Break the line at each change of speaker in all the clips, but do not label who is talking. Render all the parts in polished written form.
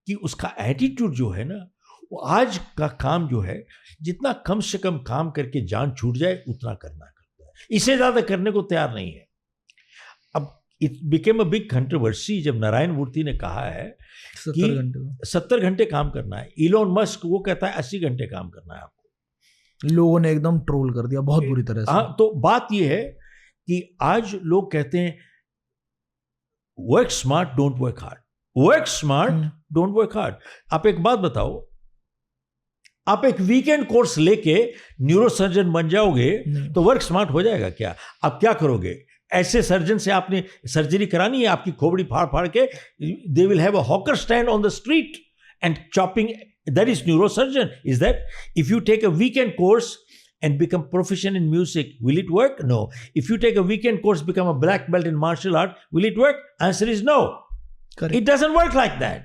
कि उसका एटीट्यूड जो है ना, वो आज का काम जो है, जितना कम से कम काम करके जान छूट जाए उतना करना करता है, इससे ज्यादा करने को तैयार नहीं है। अब it became a big controversy जब नारायण मूर्ति ने कहा है 70 घंटे काम करना है। इलोन मस्क वो कहता है 80 घंटे काम करना है आपको।
लोगों ने एकदम ट्रोल कर दिया बहुत बुरी तरह से।
हाँ, तो बात ये है कि आज लोग कहते हैं work smart don't work hard, work smart don't work hard. आप एक बात बताओ, आप एक वीकेंड कोर्स लेके न्यूरोसर्जन बन जाओगे तो वर्क स्मार्ट हो जाएगा क्या? आप क्या करोगे? ऐसे सर्जन से आपने सर्जरी करानी है, आपकी खोपड़ी फाड़ फाड़ के, they will have a hawker stand on the street and chopping, that is neurosurgeon. Is that if you take a weekend course and become proficient in music, will it work? No. If you take a weekend course, become a black belt in martial art, will it work? Answer is no.
Correct.
It doesn't work like that.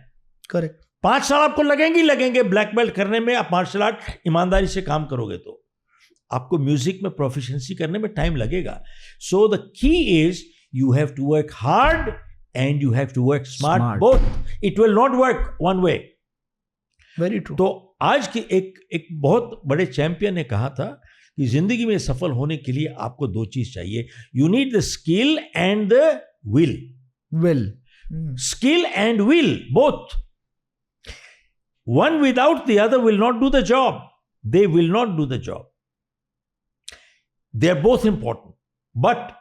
Correct.
5 साल आपको लगेंगे black belt करने में। आप martial art ईमानदारी से काम करोगे तो आपको म्यूजिक में प्रोफिशिएंसी करने में टाइम लगेगा। So the key is you have to work hard and you have to work smart, both. It will not work one way.
Very true.
तो आज की एक बहुत बड़े चैंपियन ने कहा था कि जिंदगी में सफल होने के लिए आपको 2 चीज चाहिए, you need the skill and the will. Skill and will, both. One without the other will not do the job, they will not do the job. They are both important, but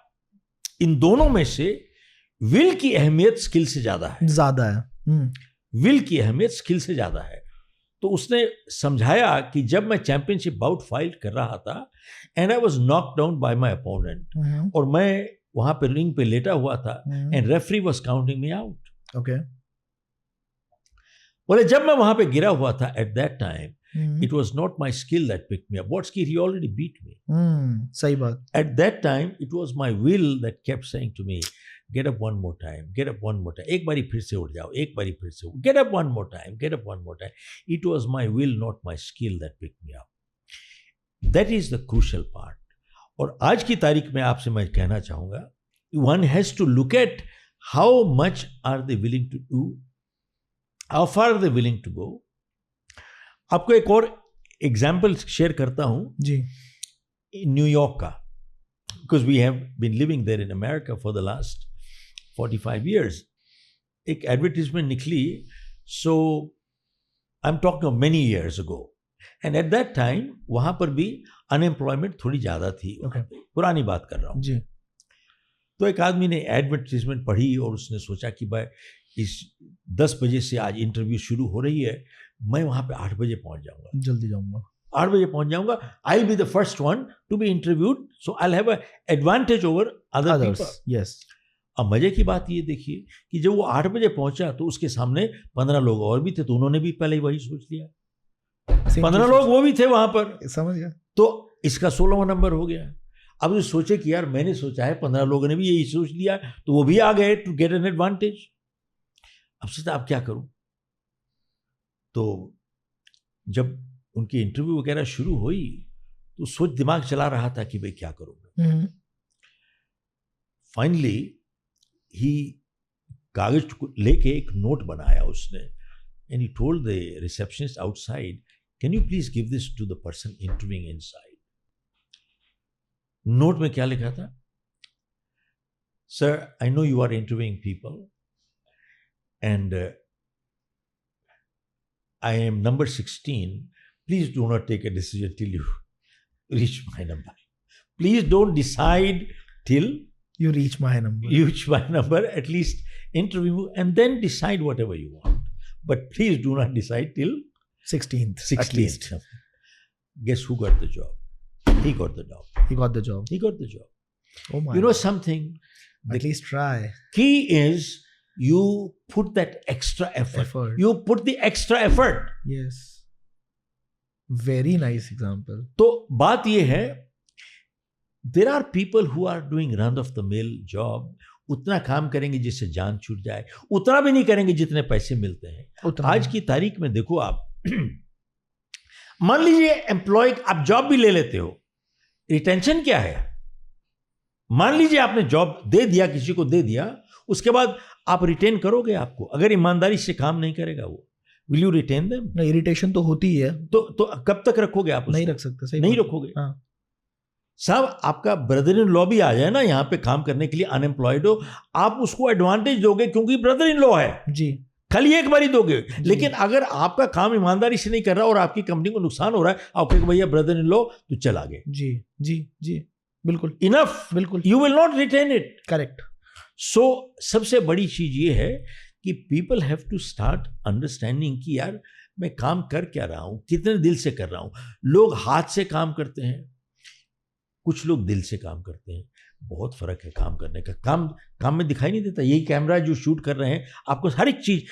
इन दोनों में से will की अहमियत skill से ज्यादा है। Will की अहमियत स्किल से ज्यादा है। तो उसने समझाया कि जब मैं चैंपियनशिप बाउट फाइट कर रहा था and I was knock down by my opponent, और मैं वहां पे रिंग पे लेटा हुआ था and referee was counting me out.
Okay.
बोले जब मैं वहां पे गिरा हुआ था, at that time it was not my skill that picked me up, what skill, he already beat me.
सही बात।
At that time it was my will that kept saying to me, get up one more time, get up one more time, एक बारी फिर से उठ जाओ, एक बारी फिर से, get up one more time, get up one more time. It was my will, not my skill that picked me up. That is the crucial part. और आज की तारीख में आपसे मैं कहना चाहूंगा, one has to look at how much are they willing to do, how far are they willing to go. आपको एक और एग्जाम्पल शेयर करता हूं
जी,
न्यूयॉर्क का, because we have been living there in America for the last 45 years. एक advertisement निकली, so I am talking of many years ago, and at that time वहां पर भी अनएम्प्लॉयमेंट थोड़ी ज्यादा थी। पुरानी बात कर रहा हूँ
जी।
तो एक आदमी ने एडवर्टीजमेंट पढ़ी और उसने सोचा कि भाई इस 10 बजे से आज इंटरव्यू शुरू हो रही है, मैं वहां पे 8 बजे पहुंच जाऊंगा,
जल्दी जाऊंगा,
8 बजे पहुंच जाऊंगा, I will be the first one to be interviewed, so I will have a advantage over other people.
Yes.
अब मजे की बात ये देखिए कि जब वो 8 बजे पहुंचा तो उसके सामने 15 लोग और भी थे, तो उन्होंने भी पहले वही सोच लिया, 15 लोग वो भी थे वहां पर,
समझ गया, तो
इसका 16वां नंबर हो गया। अब जो सोचे कि यार मैंने सोचा है, 15 लोगों ने भी यही सोच लिया, तो वो भी आ गए टू गेट एन एडवांटेज। अब सोचा अब क्या करूं, तो जब उनकी इंटरव्यू वगैरह शुरू हुई तो सोच दिमाग चला रहा था कि भाई क्या करूंगा। फाइनली ही कागज लेके एक नोट बनाया उसने, and he told the receptionist outside, can you please give this to the person interviewing inside. Note में क्या लिखा था, sir I know you are interviewing people and I am number 16, please do not take a decision till you reach my number. Please don't decide till
you reach my number.
You reach my number, at least interview and then decide whatever you want. But please do not decide till
16th. At least.
Guess who got the job? He got the job.
He got the job.
He got the job.
Oh my.
You know something?
At least try.
Key is you put that extra effort. You put the extra effort.
Yes. Very nice example.
तो बात ये है, there are people who are doing run of the mill job, उतना काम करेंगे जिससे जान छूट जाए, उतना भी नहीं करेंगे जितने पैसे मिलते हैं। आज की तारीख में देखो आप, मान लीजिए एम्प्लॉय, आप जॉब भी ले लेते हो, रिटेंशन क्या है? मान लीजिए आपने जॉब दे दिया, किसी को दे दिया, उसके बाद आप रिटेन करोगे आपको, अगर ईमानदारी से काम नहीं करेगा वो, विल यू रिटेन देम?
ना, इरिटेशन तो होती ही है,
तो कब तक रखोगे आप उसको?
नहीं रख सकते, सही
नहीं
बात।
रखोगे।
हाँ,
साहब आपका ब्रदर इन लॉ भी आ जाए ना यहाँ पे काम करने के लिए, अनएम्प्लॉयड हो, आप उसको एडवांटेज दोगे क्योंकि ब्रदर इन लॉ है,
जी
खाली एक बार ही दोगे। लेकिन अगर आपका काम ईमानदारी से नहीं कर रहा और आपकी कंपनी को नुकसान हो रहा है, आप कहेंगे भैया ब्रदर इन लॉ तो चल आगे,
जी जी जी, बिल्कुल
इनफ,
बिल्कुल
you will not retain it.
Correct.
So सबसे बड़ी चीज ये है कि people have to start understanding कि यार मैं काम कर क्या रहा हूं, कितने दिल से कर रहा हूं। लोग हाथ से काम करते हैं, कुछ लोग दिल से काम करते हैं, बहुत फर्क है काम करने का। काम में दिखाई नहीं देता। यही कैमरा जो शूट कर रहे हैं, आपको हर एक चीज,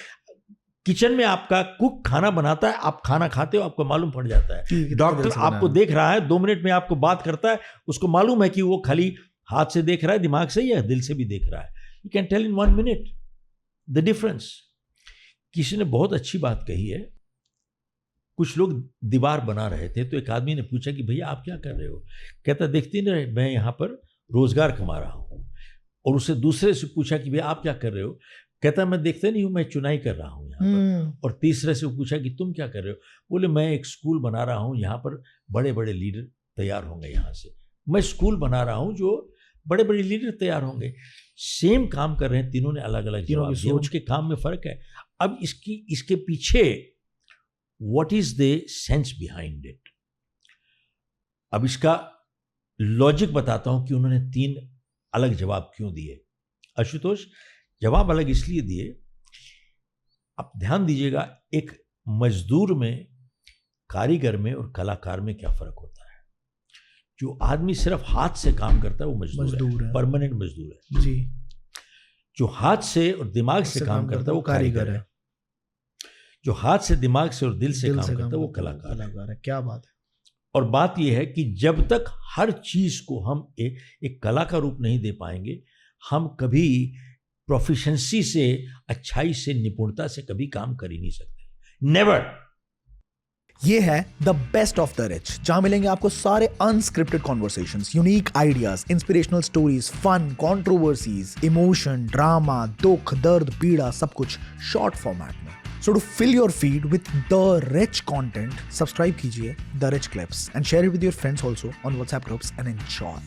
किचन में आपका कुक खाना बनाता है, आप खाना खाते हो, आपको मालूम पड़ जाता है। डॉक्टर आपको देख रहा है, 2 मिनट में आपको बात करता है, उसको मालूम है कि वो खाली हाथ से देख रहा है, दिमाग से, या दिल से भी देख रहा है। You can tell in 1 minute the difference. किसी ने बहुत अच्छी बात कही है, कुछ लोग दीवार बना रहे थे तो एक आदमी ने पूछा कि भैया आप क्या कर रहे हो? कहता देखती नहीं रहे, मैं यहाँ पर रोजगार कमा रहा हूँ। और उससे दूसरे से पूछा कि भैया आप क्या कर रहे हो? कहता मैं देखते नहीं हूँ, मैं चुनाई कर रहा हूँ यहाँ पर। और तीसरे से पूछा कि तुम क्या कर रहे हो? बोले मैं एक स्कूल बना रहा हूँ, यहाँ पर बड़े बड़े लीडर तैयार होंगे, यहाँ से मैं स्कूल बना रहा हूँ जो बड़े बड़े लीडर तैयार होंगे। सेम काम कर रहे हैं, तीनों ने अलग अलग जवाब दिए, उनके काम में फर्क है। अब इसके पीछे what is the sense behind it? अब इसका लॉजिक बताता हूं कि उन्होंने 3 अलग जवाब क्यों दिए। आशुतोष, जवाब अलग इसलिए दिए, आप ध्यान दीजिएगा, एक मजदूर में, कारीगर में और कलाकार में क्या फर्क होता है। जो आदमी सिर्फ हाथ से काम करता है वो मजदूर है, परमानेंट मजदूर है
जी। जो
हाथ से और दिमाग से काम करता है वो कारीगर है। जो हाथ से, दिमाग से और दिल से काम करता है वो कलाकार है।
क्या बात है।
और बात यह है कि जब तक हर चीज को हम एक कला का रूप नहीं दे पाएंगे, हम कभी प्रोफिशिएंसी से, अच्छाई से, निपुणता से कभी काम कर ही नहीं सकते। नेवर।
ये है the best of the rich, जहां मिलेंगे आपको सारे unscripted conversations, unique ideas, inspirational stories, fun, controversies, emotion, drama, दुख, दर्द, पीड़ा, सब कुछ शॉर्ट फॉर्मेट में। So to fill your feed with the rich content, subscribe कीजिए The Rich Clips and share it with your friends also on WhatsApp groups and enjoy.